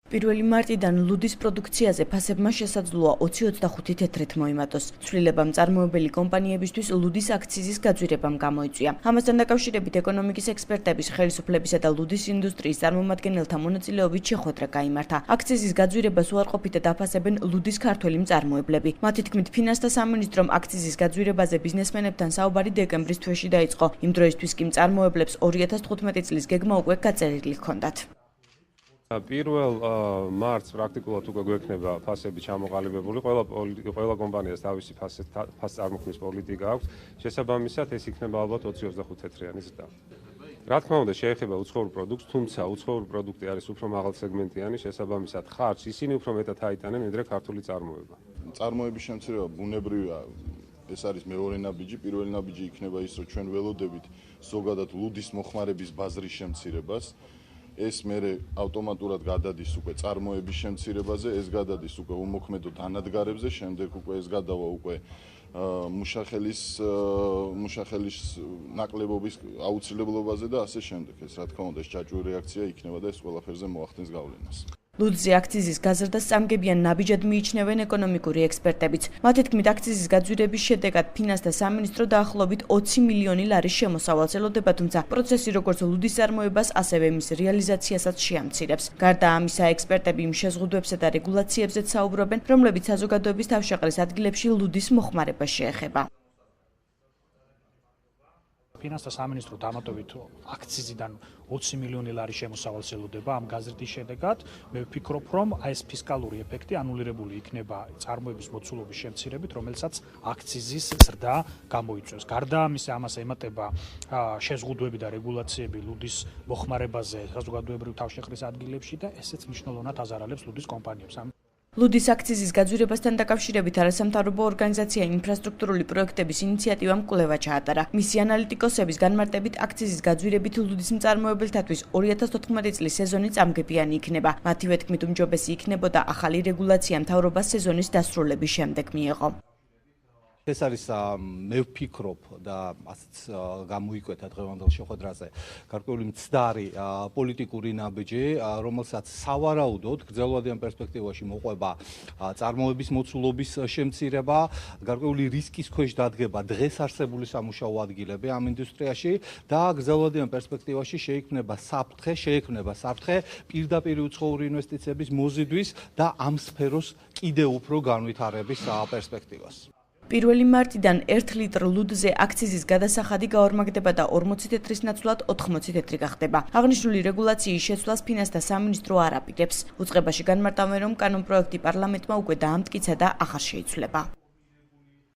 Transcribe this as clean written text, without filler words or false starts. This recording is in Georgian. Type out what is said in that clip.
პირველი მარტიდან ლუდის პროდუქციაზე ფასებმა შესაძლოა 20-25 თეთრით მოიმატოს. ცვლილებამ მწარმოებელი კომპანიებისთვის ლუდის აქციზის გაძვირებამ გამოიწვია. ამასთან დაკავშირებით ეკონომიკის ექსპერტების, ხელისუფლებისა და ლუდის ინდუსტრიის წარმომადგენელთა მონაწილეობით შეხვედრა გაიმართა. აქციზის გაძვირებას უარყოფითად აფასებენ ლუდის ქართველი მწარმოებლები. მათი თქმით, ფინანსთა სამინისტრომ აქციზის გაძვირებაზე ბიზნესმენებთან საუბარი დეკემბრის თვეში დაიწყო. იმ დროისთვის კი მწარმოებლებს 2015 წლის გეგმა უკვე გაწერილი ჰქონდათ. პირველ მარტს პრაქტიკულად უკვე გვექნება ფასები ჩამოყალიბებული, ყველა კომპანიას თავისი ფას წარმოქმნის პოლიტიკა აქვს. შესაბამისად, ეს იქნება ალბათ 20-25 თეთრიანი ზრდა. რა თქმა უნდა, შეეხება უცხოურ პროდუქტს, თუმცა უცხოური პროდუქტი არის უფრო მაღალ სეგმენტიანი, შესაბამისად, ხარჯს ისინი უფრო მეტად აიტანენ, ვიდრე ქართული წარმოება. წარმოების შემცირება ბუნებრივია. ეს არის მეორე ნაბიჯი, პირველი ნაბიჯი იქნება ის, რომ ჩვენ ველოდებით ზოგადად ლუდის მოხმარების ბაზრის შემცირებას. ეს მერე ავტომატურად გადადის უკვე წარმოების შემცირებაზე, ეს გადადის უკვე უმოქმედო დანადგარებზე, შემდეგ უკვე ეს გადავა უკვე მუშახელის ნაკლებობის აუცილებლობაზე და ასე შემდეგ. ეს რა თქმა უნდა, ეს ჯაჭვური რეაქცია იქნება და ეს ყველაფერზე მოახდენს გავლენას. ლუდზე აქციზის გაზრდას წამგებიან ნაბიჯად მიიჩნევენ ეკონომიკური ექსპერტებიც. მათი თქმით, აქციზის გაძვირების შედეგად ფინანსთა სამინისტრო დაახლოებით 20 მილიონი ლარის შემოსავალს ელოდება, თუმცა პროცესი როგორც ლუდის წარმოებას, ასევე მის რეალიზაციასაც შეამცირებს. გარდა ამისა, ექსპერტები იმ შეზღუდვებსა და რეგულაციებზეც საუბრობენ, რომლებიც საზოგადოების თავშეყრის ადგილებში ლუდის მოხმარებას შეეხება. ფინანსთა სამინისტრო დამატებით აქციზიდან 20 მილიონი ლარის შემოსავალს ელოდება ამ გაზრდის შედეგად. მე ვფიქრობ, რომ ეს ფისკალური ეფექტი ანულირებული იქნება წარმოების მოცულობის შემცირებით, რომელსაც აქციზის ზრდა გამოიწვევს. გარდა ამისა, ამას ემატება შეზღუდვები და რეგულაციები ლუდის მოხმარებაზე საზოგადოებრივ თავშეყრის ადგილებში და ესეც მნიშვნელოვნად აზარალებს ლუდის კომპანიებს. ლუდის აქციზის გაძვირებასთან დაკავშირებით არასამთავრობო ორგანიზაცია ინფრასტრუქტურული პროექტების ინიციატივამ კვლევა ჩაატარა. მისი ანალიტიკოსების განმარტებით, აქციზის გაძვირებით ლუდის მწარმოებელთათვის 2014 წლის სეზონი წამგებიანი იქნება. მათივე თქმით, უმჯობესი იქნებოდა ახალი რეგულაცია მთავრობას სეზონის დასრულების შემდეგ მიეღო. ეს არის მე ვფიქრობ და ასეც გამოიკვეთა დღევანდელ შეხვედრაზე გარკვეული მცდარი პოლიტიკური ნაბიჯი, რომელსაც სავარაუდოდ გრძელვადიან პერსპექტივაში მოყვება წარმოების მოცულობის შემცირება, გარკვეული რისკის ქვეშ დადგება დღეს არსებული სამუშაო ადგილები ამ ინდუსტრიაში და გრძელვადიან პერსპექტივაში შეიქმნება საფრთხე პირდაპირ უცხოური ინვესტიციების მოზიდვის და ამ სფეროს კიდევ უფრო განვითარების პერსპექტივას. 1 მარტიდან 1 ლიტრ ლუდზე აქციზის გადასახადი გაორმაგდება და 40 თეთრის ნაცვლად 80 თეთრი გახდება. აღნიშნული რეგულაციის შეცვლას ფინანსთა სამინისტრო არ აპირებს. უწყებაში განმარტავენ, რომ კანონპროექტი პარლამენტმა უკვე დაამტკიცა და ახარ შეიცვლება.